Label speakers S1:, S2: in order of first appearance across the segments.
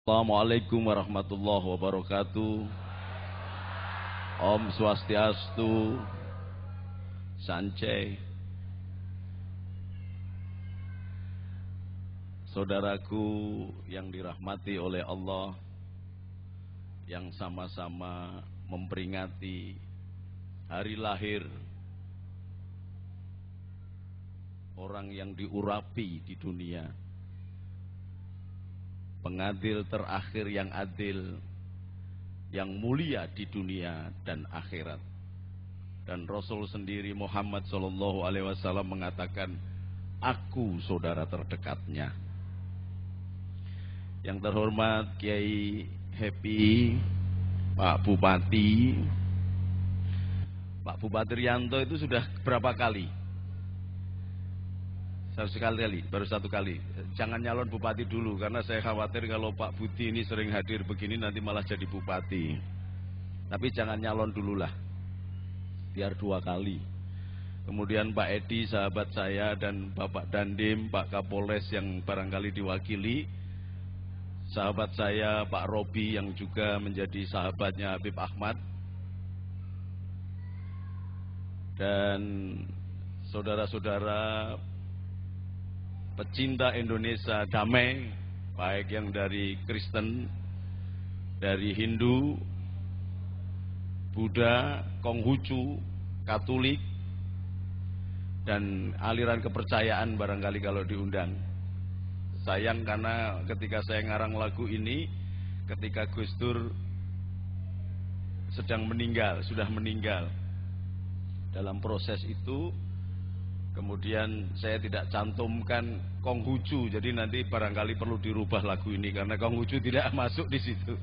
S1: Assalamualaikum warahmatullahi wabarakatuh. Om Swastiastu, Sancai. Saudaraku yang dirahmati oleh Allah, yang sama-sama memperingati hari lahir orang yang diurapi di dunia, pengadil terakhir yang adil, yang mulia di dunia dan akhirat. Dan Rasul sendiri Muhammad SAW mengatakan, aku saudara terdekatnya. Yang terhormat Kiai Happy, Pak Bupati Rianto itu sudah berapa kali? Baru satu kali. Jangan nyalon bupati dulu, karena saya khawatir kalau Pak Budi ini sering hadir begini nanti malah jadi bupati. Tapi jangan nyalon dulu lah, biar 2 kali. Kemudian Pak Edi, sahabat saya, dan Bapak Dandim, Pak Kapolres yang barangkali diwakili, sahabat saya Pak Robi yang juga menjadi sahabatnya Habib Ahmad, dan saudara-saudara pecinta Indonesia damai, baik yang dari Kristen, dari Hindu, Buddha, Konghucu, Katolik, dan aliran kepercayaan barangkali kalau diundang. Sayang karena ketika saya ngarang lagu ini, ketika Gus Dur sudah meninggal. Dalam proses itu, kemudian saya tidak cantumkan Konghucu, jadi nanti barangkali perlu dirubah lagu ini karena Konghucu tidak masuk di situ.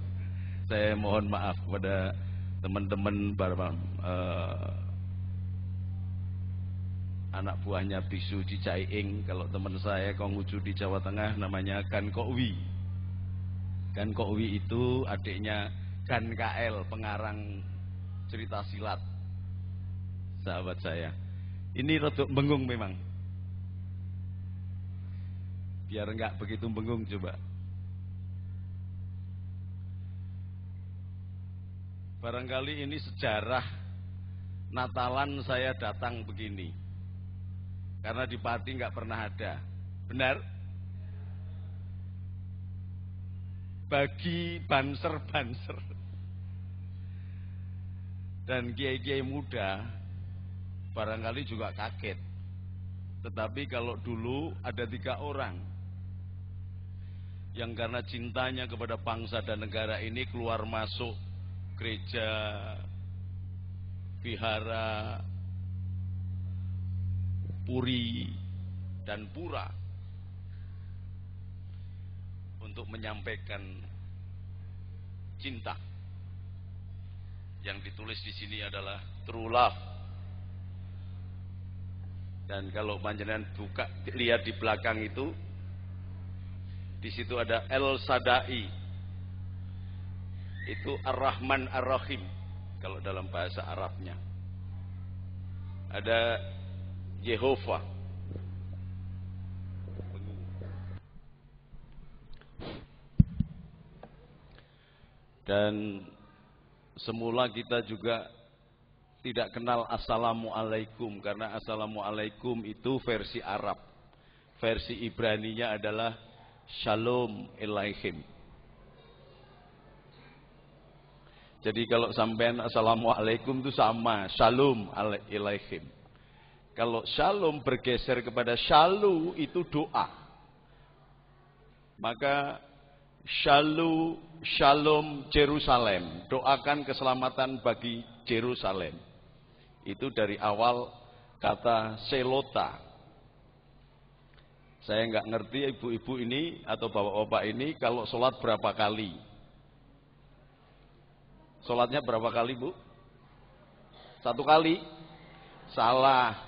S1: Saya mohon maaf kepada teman-teman anak buahnya Bisu Cicaiing. Kalau teman saya Konghucu di Jawa Tengah namanya Gan Kokwi. Gan Kokwi itu adiknya Gan KL, pengarang cerita silat, sahabat saya. Ini rodok bengung memang. Biar enggak begitu bengung coba. Barangkali ini sejarah Natalan saya datang begini. Karena di Pati enggak pernah ada. Benar? Bagi banser-banser dan kiai-kiai muda barangkali juga kaget. Tetapi kalau dulu ada 3 orang yang karena cintanya kepada bangsa dan negara ini keluar masuk gereja, vihara, puri, dan pura untuk menyampaikan cinta. Yang ditulis di sini adalah true love. Dan kalau panjenengan buka, lihat di belakang itu, di situ ada El Sadai. Itu Ar-Rahman Ar-Rahim kalau dalam bahasa Arabnya. Ada Yehova. Dan semula kita juga tidak kenal Assalamualaikum, karena Assalamualaikum itu versi Arab. Versi Ibraninya adalah Shalom Aleichem. Jadi kalau sampean Assalamualaikum itu sama, Shalom Aleichem. Kalau Shalom bergeser kepada Shalom itu doa. Maka Shalom Jerusalem, doakan keselamatan bagi Jerusalem. Itu dari awal kata selota. Saya nggak ngerti ibu-ibu ini atau bapak-bapak ini kalau sholat berapa kali. Sholatnya berapa kali, Bu? 1 kali? Salah.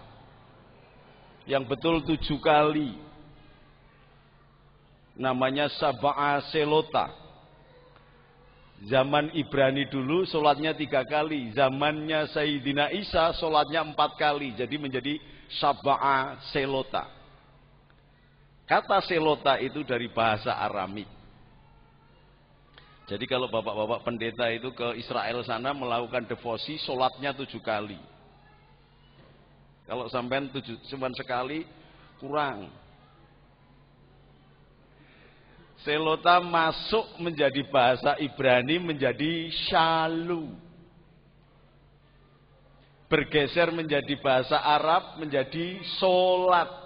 S1: Yang betul 7 kali. Namanya Sab'a Selota. Zaman Ibrani dulu sholatnya 3 kali. Zamannya Sayyidina Isa sholatnya 4 kali. Jadi menjadi Sab'a Selota. Kata selota itu dari bahasa Aramik. Jadi kalau bapak-bapak pendeta itu ke Israel sana melakukan devosi, sholatnya 7 kali. Kalau sampean cuma sekali, kurang. Selota masuk menjadi bahasa Ibrani menjadi syalu. Bergeser menjadi bahasa Arab menjadi sholat.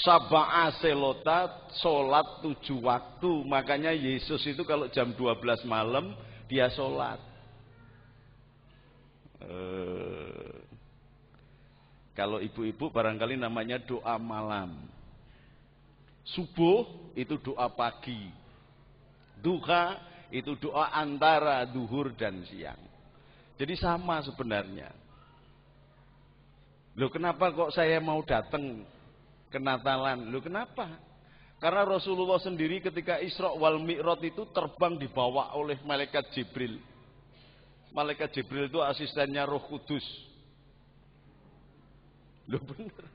S1: Saba'a selota, sholat 7 waktu. Makanya Yesus itu kalau jam 12 malam dia sholat. Kalau ibu-ibu barangkali namanya doa malam. Subuh itu doa pagi. Duha itu doa antara duhur dan siang. Jadi sama sebenarnya. Loh kenapa kok saya mau datang ke Natalan? Loh kenapa? Karena Rasulullah sendiri ketika Isra wal Mi'raj itu terbang dibawa oleh malaikat Jibril. Malaikat Jibril itu asistennya Roh Kudus. Loh bener.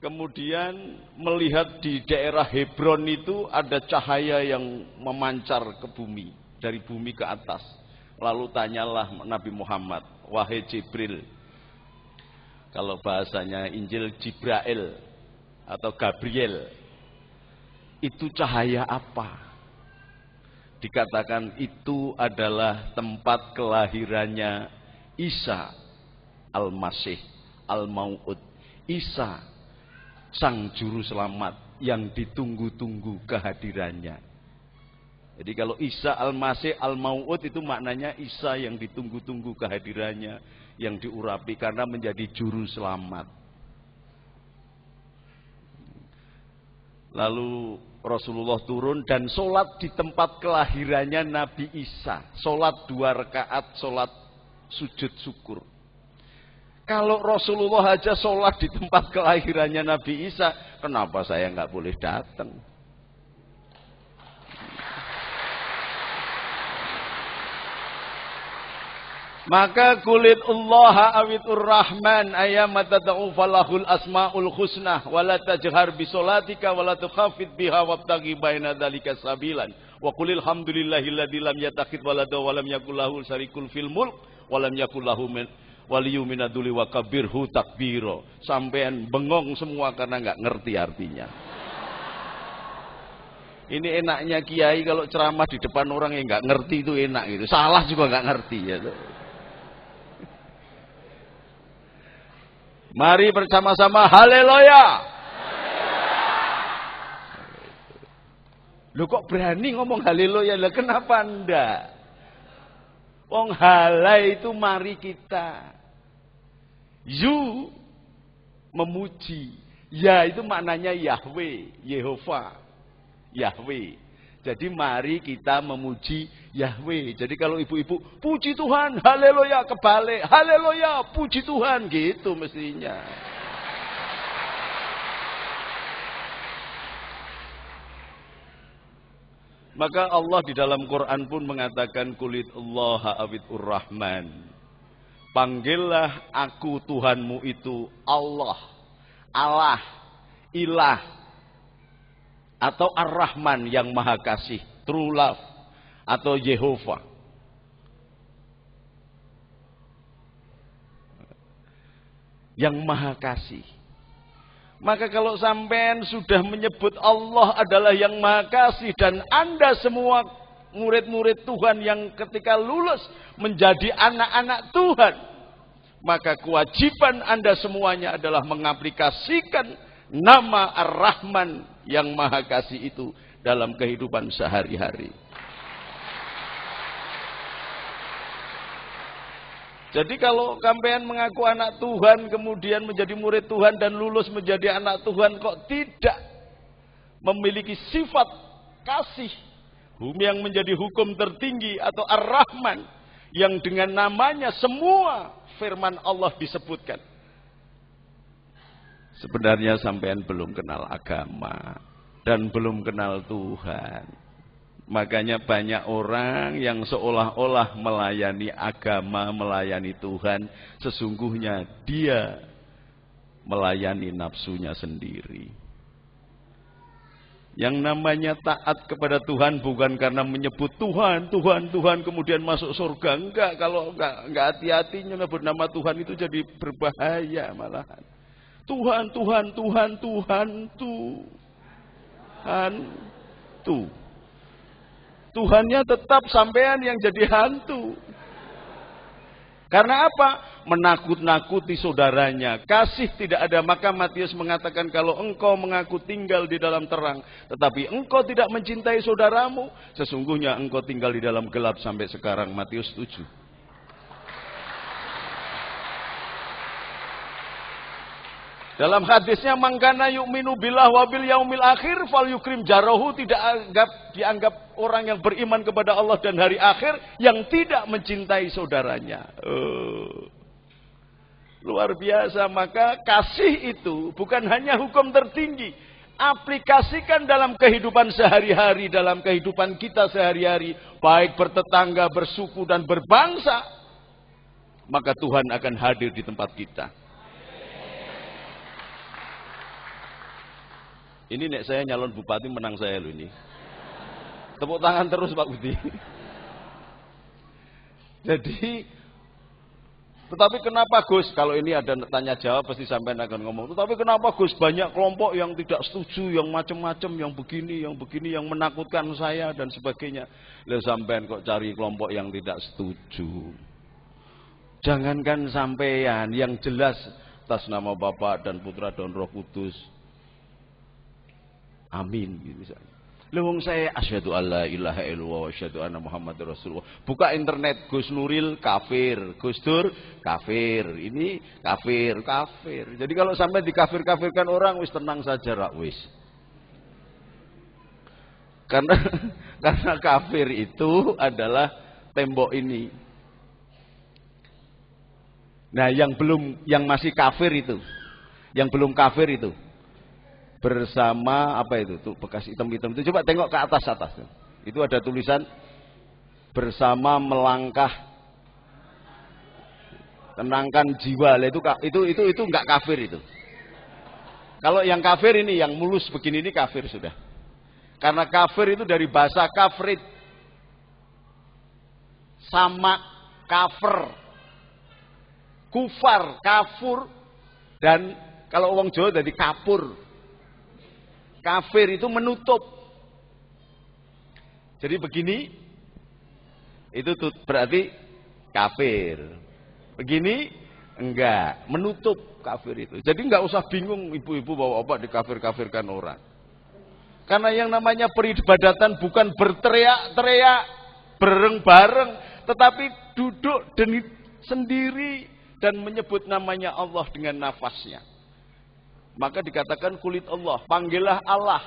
S1: Kemudian melihat di daerah Hebron itu ada cahaya yang memancar ke bumi, dari bumi ke atas. Lalu tanyalah Nabi Muhammad, wahai Jibril, kalau bahasanya Injil Jibrail atau Gabriel, itu cahaya apa? Dikatakan itu adalah tempat kelahirannya Isa Al-Masih Al-Mau'ud. Isa Sang Juru Selamat yang ditunggu-tunggu kehadirannya. Jadi kalau Isa Al-Masih Al-Mau'ud itu maknanya Isa yang ditunggu-tunggu kehadirannya, yang diurapi karena menjadi Juru Selamat. Lalu Rasulullah turun dan sholat di tempat kelahirannya Nabi Isa. Sholat 2 rakaat, sholat sujud syukur. Kalau Rasulullah aja sholat di tempat kelahirannya Nabi Isa, kenapa saya nggak boleh datang? Maka kulit Allah awitur rahman ayyamat tad'u falahul asmaul husna wala tajhar bisolatika wala tukhafid biha wabtaghi baina dzalika sabilan wa qulil hamdulillahilladzi lam yattakhidh walada wa lam yakul lahu syarikun fil mulk wa lam yakul lahu waliyu minaduli wa kabirhu takbiro. Sampean bengong semua karena nggak ngerti artinya. Ini enaknya kiai kalau ceramah di depan orang yang nggak ngerti itu enak gitu. Salah juga nggak ngerti ya. Mari bersama-sama haleluya. Lu kok berani ngomong haleluya? Lah kenapa enggak? Wong halai itu mari kita. Yu memuji. Ya itu maknanya Yahweh, Yehova. Yahweh. Jadi mari kita memuji Yahweh. Jadi kalau ibu-ibu puji Tuhan, haleluya, kebalik, haleluya, puji Tuhan, gitu mestinya. Maka Allah di dalam Quran pun mengatakan kulit Allah awitur rahman. Panggillah aku Tuhanmu itu Allah, Allah, Ilah, atau Ar-Rahman yang Maha Kasih, True Love, atau Yehova. Yang Maha Kasih. Maka kalau sampean sudah menyebut Allah adalah yang Maha Kasih dan Anda semua murid-murid Tuhan yang ketika lulus menjadi anak-anak Tuhan, maka kewajiban Anda semuanya adalah mengaplikasikan nama Ar-Rahman yang Maha Kasih itu dalam kehidupan sehari-hari. Jadi kalau sampean mengaku anak Tuhan kemudian menjadi murid Tuhan dan lulus menjadi anak Tuhan kok tidak memiliki sifat kasih yang menjadi hukum tertinggi atau Ar-Rahman yang dengan namanya semua firman Allah disebutkan, sebenarnya sampean belum kenal agama dan belum kenal Tuhan. Makanya banyak orang yang seolah-olah melayani agama, melayani Tuhan, sesungguhnya dia melayani nafsunya sendiri. Yang namanya taat kepada Tuhan bukan karena menyebut Tuhan, Tuhan, Tuhan kemudian masuk surga. Enggak, kalau enggak hati-hati nyebut nama Tuhan itu jadi berbahaya malahan. Tuhan, Tuhan, Tuhan, Tuhan, Tuhan, Tuh. Tuhannya tetap sampean yang jadi hantu. Karena apa? Menakut-nakuti saudaranya. Kasih tidak ada. Maka Matius mengatakan kalau engkau mengaku tinggal di dalam terang, tetapi engkau tidak mencintai saudaramu, sesungguhnya engkau tinggal di dalam gelap sampai sekarang. Matius 7. Dalam hadisnya mangkana yu'minu billah wa bil yaumil akhir fal yukrim jarahu, tidak dianggap orang yang beriman kepada Allah dan hari akhir yang tidak mencintai saudaranya. Luar biasa. Maka kasih itu bukan hanya hukum tertinggi, aplikasikan dalam kehidupan sehari-hari, dalam kehidupan kita sehari-hari, baik bertetangga, bersuku dan berbangsa, maka Tuhan akan hadir di tempat kita. Ini nek saya nyalon bupati menang saya loh ini. Tepuk tangan terus Pak Budi. Jadi, tetapi kenapa Gus? Kalau ini ada tanya jawab pasti sampai akan ngomong. Tetapi kenapa Gus banyak kelompok yang tidak setuju, yang macam-macam, yang begini, yang menakutkan saya dan sebagainya. Lah sampean kok cari kelompok yang tidak setuju. Jangankan sampean, yang jelas atas nama Bapa dan Putra dan Roh Kudus. Amin gitu misalnya. Lewong saya asyhadu alla ilaha illallah wa asyhadu anna Muhammadar Rasulullah. Buka internet Gus Nuril kafir, Gus Dur kafir, ini kafir. Jadi kalau sampai dikafir-kafirkan orang wis tenang saja rak wis. Karena kafir itu adalah tembok ini. Nah, yang masih kafir itu, yang belum kafir itu bersama apa itu tuh bekas hitam-hitam itu, coba tengok ke atas itu ada tulisan bersama melangkah tenangkan jiwa. Itu enggak kafir itu. Kalau yang kafir ini yang mulus begini ini kafir sudah, karena kafir itu dari bahasa kafrit, sama kafir, kufar, kafur, dan kalau orang Jawa jadi kapur. Kafir itu menutup. Jadi begini, itu berarti kafir. Begini, enggak, menutup kafir itu. Jadi enggak usah bingung ibu-ibu bapak-bapak dikafir-kafirkan orang. Karena yang namanya peribadatan bukan berteriak-teriak, bareng-bareng, tetapi duduk sendiri dan menyebut namanya Allah dengan nafasnya. Maka dikatakan kulit Allah, panggillah Allah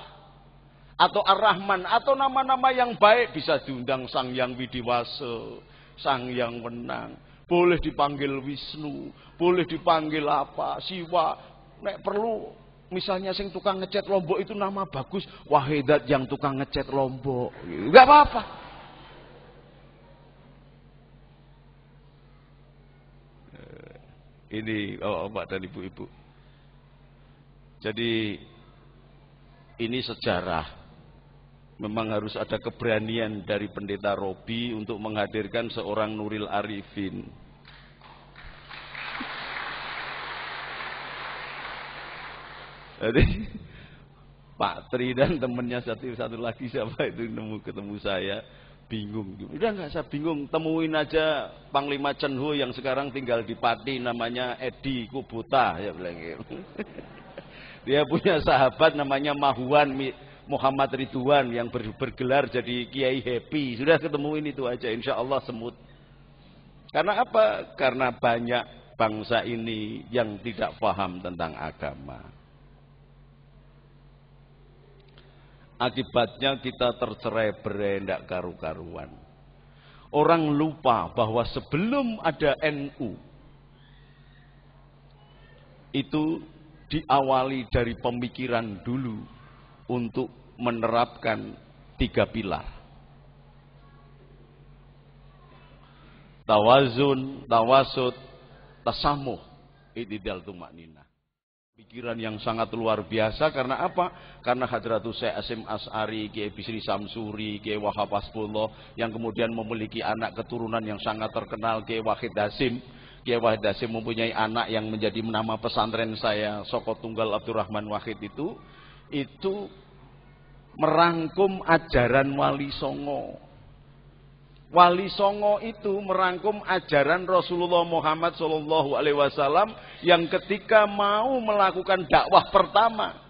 S1: atau Ar-Rahman atau nama-nama yang baik. Bisa diundang Sang Yang Widiwasa, Sang Yang Wenang, boleh dipanggil Wisnu, boleh dipanggil apa, Siwa. Nek perlu misalnya sing tukang ngecat Lombok itu nama bagus, Wahidat yang tukang ngecat Lombok, enggak apa-apa. Ini Bapak dan Ibu-ibu. Jadi ini sejarah. Memang harus ada keberanian dari Pendeta Robi untuk menghadirkan seorang Nuril Arifin. Jadi Pak Tri dan temannya satu lagi siapa itu ketemu saya bingung. Udah nggak saya bingung, temuin aja Panglima Cenhu yang sekarang tinggal di Pati namanya Edi Kubota ya bilang gitu. Dia punya sahabat namanya Mahuan Muhammad Ridwan yang bergelar jadi Kiai Happy. Sudah ketemuin itu aja, insya Allah semut. Karena apa? Karena banyak bangsa ini yang tidak paham tentang agama. Akibatnya kita tercerai-berai, tidak karu-karuan. Orang lupa bahwa sebelum ada NU itu diawali dari pemikiran dulu untuk menerapkan 3 pilar. Tawazun, tawasud, tasamuh, i'tidal tumakninah. Pikiran yang sangat luar biasa. Karena apa? Karena Hadratus Syekh Hasyim Asy'ari, Kiai Bisri Samsuri, Kiai Wahab Hasbullah, yang kemudian memiliki anak keturunan yang sangat terkenal, Kiai Wahid Hasyim. Kiai Wahid Hasyim mempunyai anak yang menjadi nama pesantren saya, Soko Tunggal Abdurrahman Wahid itu merangkum ajaran Wali Songo. Wali Songo itu merangkum ajaran Rasulullah Muhammad SAW yang ketika mau melakukan dakwah pertama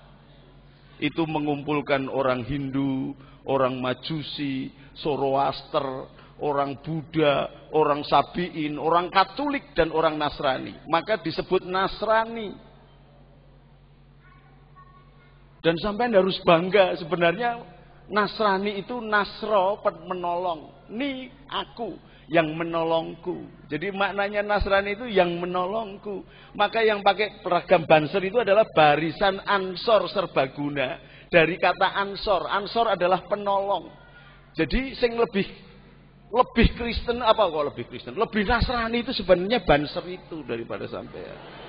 S1: itu mengumpulkan orang Hindu, orang Majusi, Zoroaster, orang Buddha, orang Sabi'in, orang Katolik dan orang Nasrani. Maka disebut Nasrani. Dan sampai harus bangga, sebenarnya Nasrani itu Nasro, menolong. Ni aku yang menolongku. Jadi maknanya Nasrani itu yang menolongku. Maka yang pakai seragam Banser itu adalah barisan Ansor Serbaguna. Dari kata Ansor, Ansor adalah penolong. Jadi sing lebih Kristen, apa kok lebih Kristen? Lebih Nasrani itu sebenarnya Banser itu daripada sampean.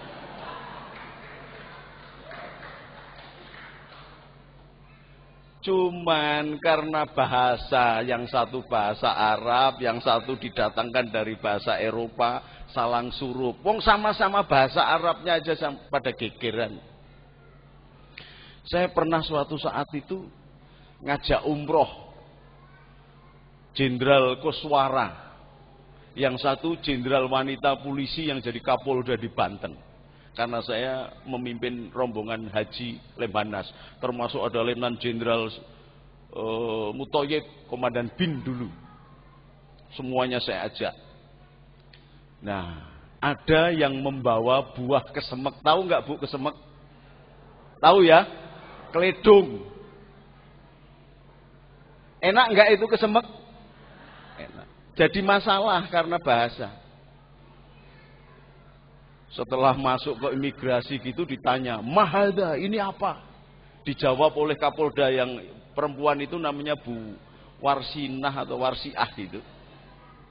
S1: Cuman karena bahasa, yang satu bahasa Arab, yang satu didatangkan dari bahasa Eropa, salang surup. Wong sama-sama bahasa Arabnya aja pada gegeran. Saya pernah suatu saat itu ngajak umroh Jenderal Koswara, yang satu jenderal wanita polisi yang jadi Kapolda di Banten. Karena saya memimpin rombongan haji Lemhanas, termasuk ada Letnan Jenderal Mutoyib, Komandan BIN dulu. Semuanya saya ajak. Nah, ada yang membawa buah kesemek. Tahu nggak Bu kesemek? Tahu ya? Keledung. Enak nggak itu kesemek? Enak. Jadi masalah karena bahasa. Setelah masuk ke imigrasi gitu ditanya, "Mahada, ini apa?" Dijawab oleh Kapolda yang perempuan itu namanya Bu Warsinah atau Warsiah gitu.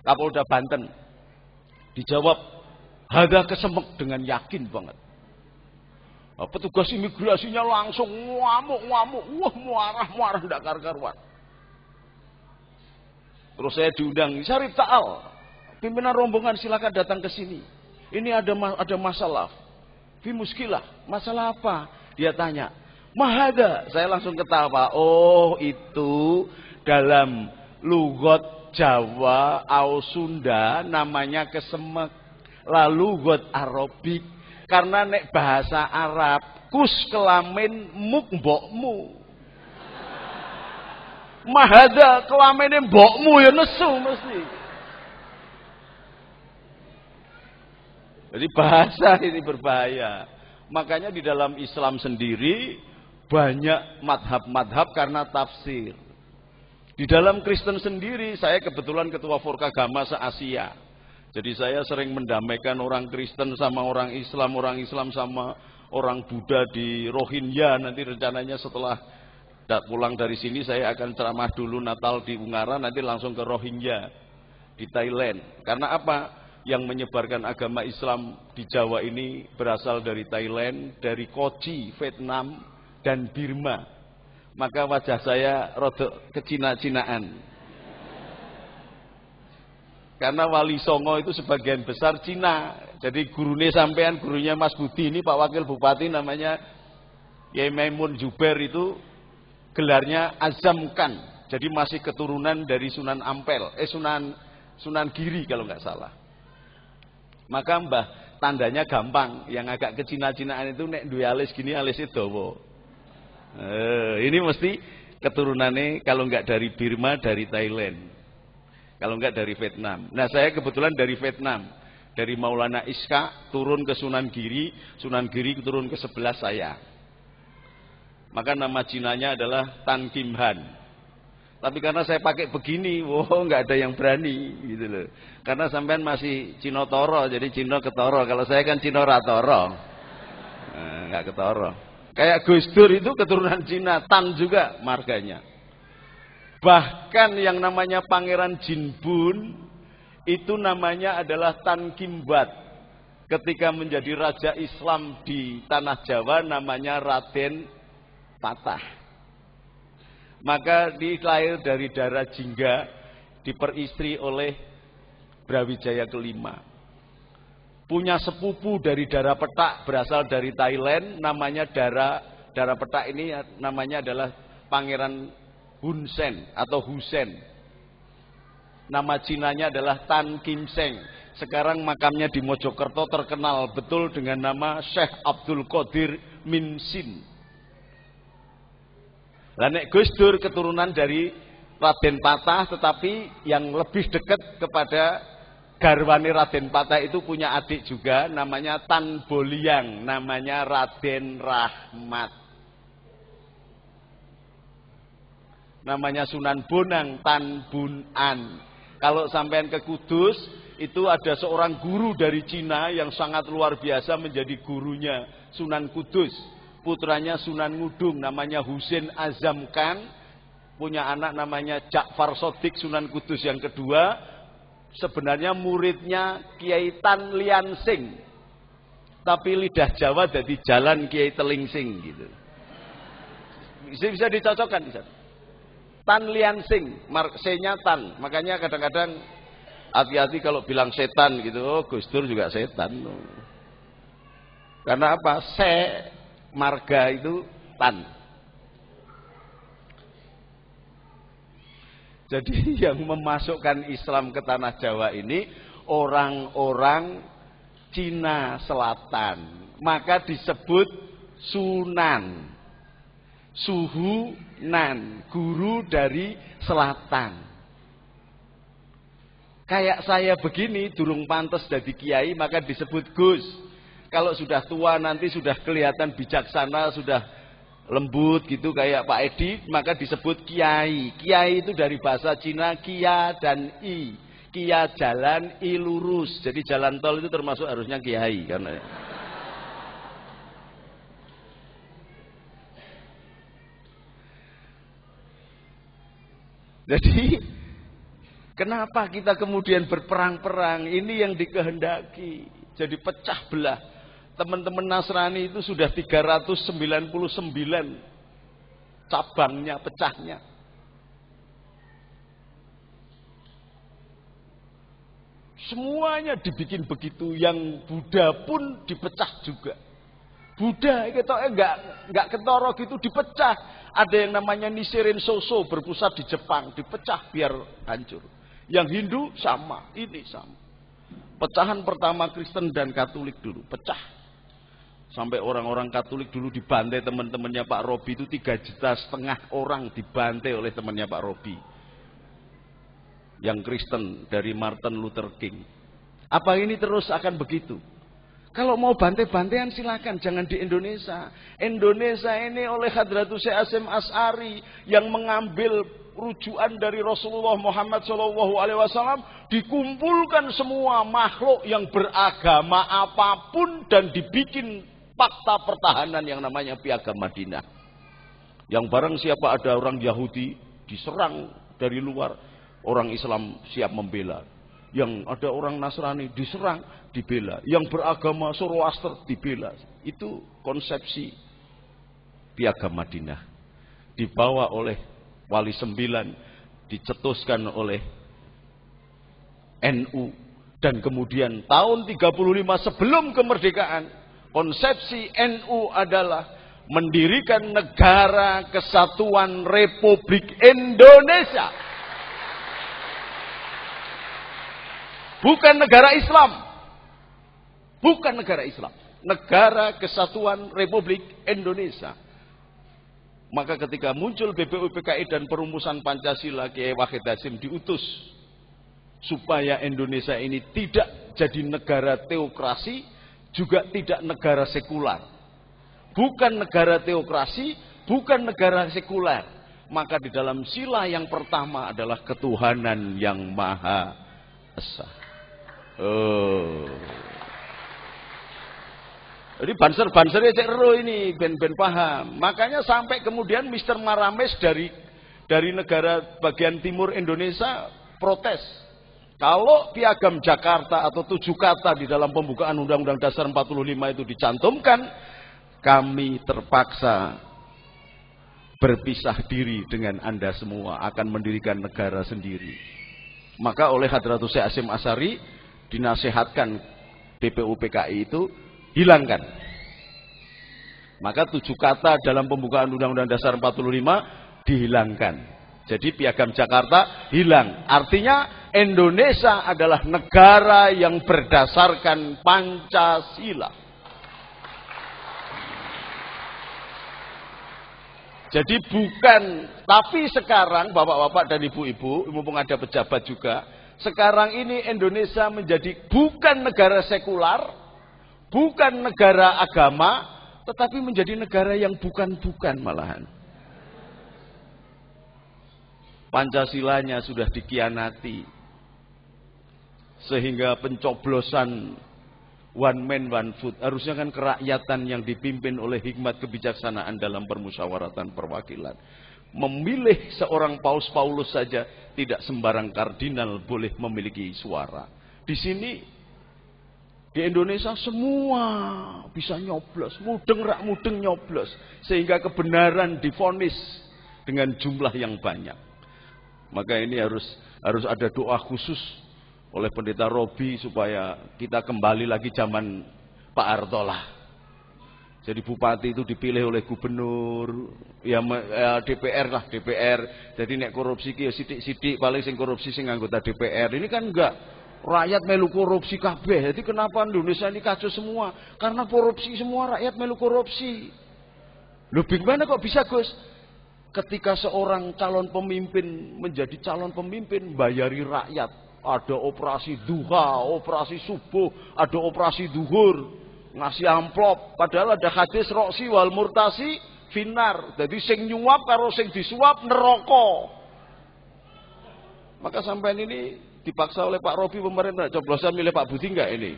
S1: Kapolda Banten. Dijawab, "Hada kesemek," dengan yakin banget. Nah, petugas imigrasinya langsung ngamuk-ngamuk, marah enggak karu-karuan. Terus saya diundang, "Syarif Ta'al, pimpinan rombongan silakan datang ke sini. Ini ada masalah. Fi muskilah. Masalah apa?" Dia tanya. "Mahada." Saya langsung ketawa. Oh, itu dalam lugat Jawa atau Sunda namanya kesemek. Lalu lugat Arabik. Karena nek bahasa Arab, kus kelamin muk mbokmu. Mahada kelamine mbokmu ya nesu mesti. Jadi bahasa ini berbahaya. Makanya di dalam Islam sendiri banyak madhab-madhab karena tafsir. Di dalam Kristen sendiri, saya kebetulan ketua Forkagama se-Asia. Jadi saya sering mendamaikan orang Kristen sama orang Islam sama orang Buddha di Rohingya. Nanti rencananya setelah pulang dari sini saya akan ceramah dulu Natal di Ungaran, nanti langsung ke Rohingya di Thailand. Karena apa? Yang menyebarkan agama Islam di Jawa ini berasal dari Thailand, dari Kochi, Vietnam, dan Burma. Maka wajah saya rodok kecina-cinaan. Karena Wali Songo itu sebagian besar Cina. Jadi gurunya sampean, gurunya Mas Budi ini Pak Wakil Bupati namanya Yai Maimun Juber itu gelarnya Azamkan. Jadi masih keturunan dari Sunan Ampel, Sunan Giri kalau nggak salah. Maka mbah tandanya gampang, yang agak kecina-cinaan itu nek duwe alis gini alisnya dawa. Ini mesti keturunannya kalau enggak dari Burma, dari Thailand. Kalau enggak dari Vietnam. Nah, saya kebetulan dari Vietnam. Dari Maulana Iska turun ke Sunan Giri turun ke sebelah saya. Maka nama Cinanya adalah Tan Kim Han. Tapi karena saya pakai begini, nggak ada yang berani gitu loh. Karena sampean masih Cino Toro, jadi Cino ketoro. Kalau saya kan Cino Ratoro, nggak ketoro. Kayak Gus Dur itu keturunan Cina, Tan juga marganya. Bahkan yang namanya Pangeran Jinbun itu namanya adalah Tan Kim Bat, ketika menjadi raja Islam di tanah Jawa namanya Raden Patah. Maka dilahir dari darah jingga, diperistri oleh Brawijaya kelima. Punya sepupu dari darah petak berasal dari Thailand, namanya darah petak ini namanya adalah Pangeran Hun Sen atau Husen. Nama Cinanya adalah Tan Kim Seng. Sekarang makamnya di Mojokerto terkenal betul dengan nama Syekh Abdul Qadir Min Sin. Lah nek Gus Dur keturunan dari Raden Patah, tetapi yang lebih dekat kepada garwane Raden Patah itu punya adik juga namanya Tan Boliang, namanya Raden Rahmat. Namanya Sunan Bonang Tan Bun An. Kalau sampean ke Kudus, itu ada seorang guru dari Cina yang sangat luar biasa menjadi gurunya Sunan Kudus. Putranya Sunan Ngudung, namanya Husin Azam Khan. Punya anak namanya Ja'far Sodik Sunan Kudus yang kedua. Sebenarnya muridnya Kiai Tan Lian Sing. Tapi lidah Jawa jadi Jalan Kiai Telingsing gitu. Bisa dicocokkan di sana. Tan Lian Sing, C-nya Tan. Makanya kadang-kadang hati-hati kalau bilang setan gitu. Oh, Gus Dur juga setan. Karena apa? Marga itu Tan. Jadi yang memasukkan Islam ke tanah Jawa ini orang-orang Cina Selatan. Maka disebut Sunan. Suhunan, guru dari selatan. Kayak saya begini, durung pantas jadi kiai, maka disebut Gus. Kalau sudah tua nanti sudah kelihatan bijaksana, sudah lembut gitu kayak Pak Edi, maka disebut kiai. Kiai itu dari bahasa Cina kia dan i. Kia jalan, i lurus. Jadi jalan tol itu termasuk harusnya kiai karena jadi kenapa kita kemudian berperang-perang? Ini yang dikehendaki. Jadi pecah belah. Teman-teman Nasrani itu sudah 399 cabangnya, pecahnya. Semuanya dibikin begitu. Yang Buddha pun dipecah juga. Buddha enggak ketoro gitu dipecah. Ada yang namanya Nichiren Shosho berpusat di Jepang, dipecah biar hancur. Yang Hindu sama, ini sama. Pecahan pertama Kristen dan Katolik dulu, pecah. Sampai orang-orang Katolik dulu dibantai teman-temannya Pak Robi itu 3,5 juta orang dibantai oleh temannya Pak Robi. Yang Kristen dari Martin Luther King. Apa ini terus akan begitu? Kalau mau bantai-bantaian silakan, jangan di Indonesia. Indonesia ini oleh Hadratus Syekh Hasyim Asy'ari yang mengambil rujukan dari Rasulullah Muhammad SAW, dikumpulkan semua makhluk yang beragama apapun dan dibikin fakta pertahanan yang namanya Piagam Madinah. Yang barang siapa ada orang Yahudi diserang dari luar, orang Islam siap membela. Yang ada orang Nasrani diserang, dibela. Yang beragama Zoroaster dibela. Itu konsepsi Piagam Madinah. Dibawa oleh Wali Sembilan, dicetuskan oleh NU. Dan kemudian tahun 35 sebelum kemerdekaan, konsepsi NU adalah mendirikan Negara Kesatuan Republik Indonesia. Bukan negara Islam. Bukan negara Islam. Negara Kesatuan Republik Indonesia. Maka ketika muncul BPUPKI dan perumusan Pancasila, Kiai Wahid Hasyim diutus supaya Indonesia ini tidak jadi negara teokrasi, juga tidak negara sekular. Bukan negara teokrasi, bukan negara sekular. Maka di dalam sila yang pertama adalah ketuhanan yang Maha Esa. Oh. Jadi banser-bansernya cek ero ini ben paham. Makanya sampai kemudian Mr. Marames dari negara bagian timur Indonesia protes. Kalau Piagam Jakarta atau 7 kata di dalam pembukaan Undang-Undang Dasar 45 itu dicantumkan, kami terpaksa berpisah diri dengan Anda semua, akan mendirikan negara sendiri. Maka oleh Hadratus Syekh Hasyim Asy'ari dinasihatkan DPUPKI itu hilangkan. Maka 7 kata dalam pembukaan Undang-Undang Dasar 45 dihilangkan. Jadi Piagam Jakarta hilang. Artinya Indonesia adalah negara yang berdasarkan Pancasila. Jadi bukan, tapi sekarang bapak-bapak dan ibu-ibu, mumpung ada pejabat juga, sekarang ini Indonesia menjadi bukan negara sekular, bukan negara agama, tetapi menjadi negara yang bukan-bukan malahan. Pancasilanya sudah dikhianati, sehingga pencoblosan one man one vote harusnya kan kerakyatan yang dipimpin oleh hikmat kebijaksanaan dalam permusyawaratan perwakilan. Memilih seorang Paus Paulus saja tidak sembarang kardinal boleh memiliki suara. Di sini di Indonesia semua bisa nyoblos, mudeng rak mudeng nyoblos, sehingga kebenaran divonis dengan jumlah yang banyak. Maka ini harus ada doa khusus oleh Pendeta Robi supaya kita kembali lagi zaman Pak Harto lah. Jadi bupati itu dipilih oleh gubernur, ya DPR lah, DPR. Jadi nek korupsi ki ya sithik-sithik, paling sing korupsi sing anggota DPR. Ini kan enggak, rakyat melu korupsi kabeh. Jadi kenapa Indonesia ini kacau semua? Karena korupsi semua, rakyat melu korupsi. Loh bagaimana kok bisa, Gus? Ketika seorang calon pemimpin menjadi calon pemimpin, bayari rakyat. Ada operasi duha, operasi subuh, ada operasi duhur, ngasih amplop. Padahal ada hadis roksi wal murtasi finar. Jadi sing nyuap karo sing disuap neraka. Maka sampai ini dipaksa oleh Pak Robi pemerintah. Coblosan milih Pak Budi enggak ini?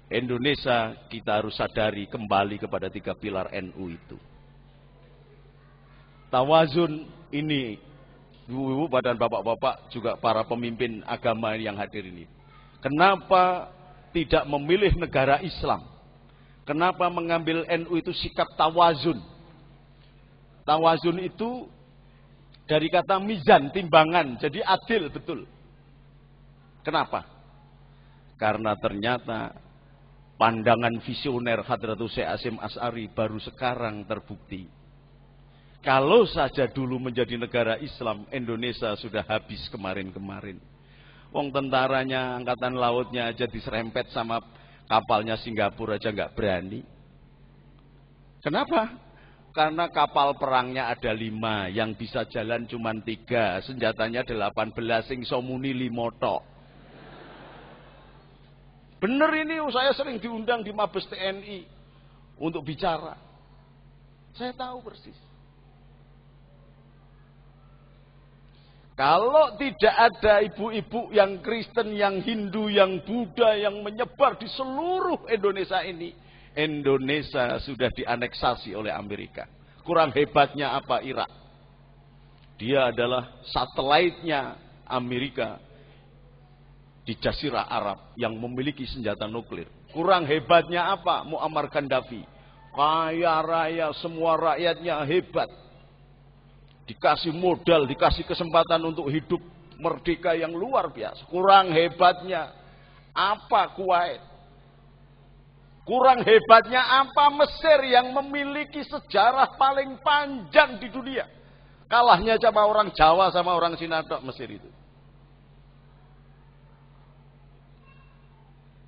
S1: Indonesia kita harus sadari kembali kepada 3 pilar NU itu. Tawazun ini, ibu-ibu dan bapak-bapak juga para pemimpin agama yang hadir ini. Kenapa tidak memilih negara Islam? Kenapa mengambil NU itu sikap tawazun? Tawazun itu dari kata mizan, timbangan, jadi adil betul. Kenapa? Karena ternyata pandangan visioner Hadratus Syekh Hasyim Asy'ari baru sekarang terbukti. Kalau saja dulu menjadi negara Islam, Indonesia sudah habis kemarin-kemarin. Wong tentaranya, angkatan lautnya aja diserempet sama kapalnya Singapura aja nggak berani. Kenapa? Karena kapal perangnya ada 5, yang bisa jalan cuma 3, senjatanya 18, sing somuni 5 tok. Benar ini, saya sering diundang di Mabes TNI untuk bicara. Saya tahu persis. Kalau tidak ada ibu-ibu yang Kristen, yang Hindu, yang Buddha, yang menyebar di seluruh Indonesia ini, Indonesia sudah dianeksasi oleh Amerika. Kurang hebatnya apa Irak? Dia adalah satelitnya Amerika di Jazirah Arab yang memiliki senjata nuklir. Kurang hebatnya apa? Muammar Gaddafi. Kaya raya, semua rakyatnya hebat. Dikasih modal, dikasih kesempatan untuk hidup merdeka yang luar biasa. Kurang hebatnya apa Kuwait? Kurang hebatnya apa Mesir yang memiliki sejarah paling panjang di dunia? Kalahnya sama orang Jawa sama orang Cina tok Mesir itu.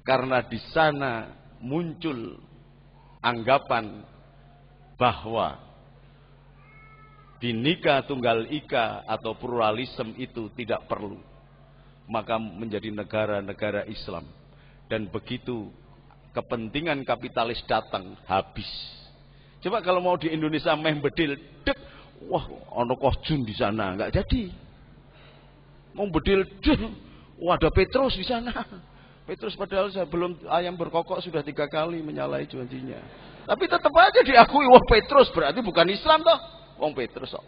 S1: Karena di sana muncul anggapan bahwa Bhinneka Tunggal Ika atau pluralisme itu tidak perlu. Maka menjadi negara-negara Islam. Dan begitu kepentingan kapitalis datang, habis. Coba kalau mau di Indonesia meh bedil, dek, wah ono Kosjun di sana, nggak jadi. Mau bedil, dek, wah ada Petrus di sana. Petrus padahal saya belum ayam berkokok sudah 3 kali menyalahi janjinya. Tapi tetap aja diakui, wah Petrus berarti bukan Islam toh. Wong Petrus kok.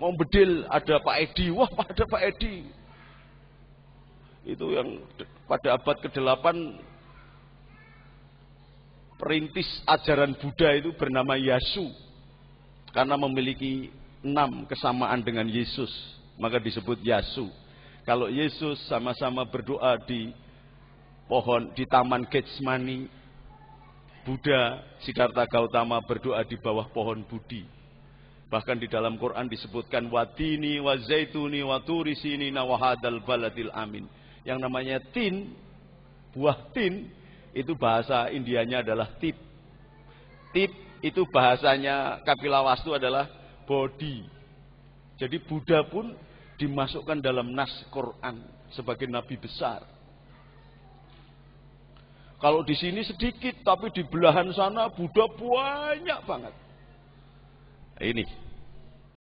S1: Mau bedil ada Pak Edi, wah ada Pak Edi. Itu yang pada abad ke-8 perintis ajaran Buddha itu bernama Yasu. Karena memiliki 6 kesamaan dengan Yesus, maka disebut Yasu. Kalau Yesus sama-sama berdoa di pohon di Taman Getsemani, Buddha Siddhartha Gautama berdoa di bawah pohon Budi. Bahkan di dalam Quran disebutkan watini wa zaituni wa turi sinina wa hadzal baladil amin. Yang namanya tin, buah tin, itu bahasa Indianya adalah tip. Tip itu bahasanya Kapilawastu adalah body. Jadi Buddha pun dimasukkan dalam nas Quran sebagai nabi besar. Kalau di sini sedikit, tapi di belahan sana Buddha banyak banget. Ini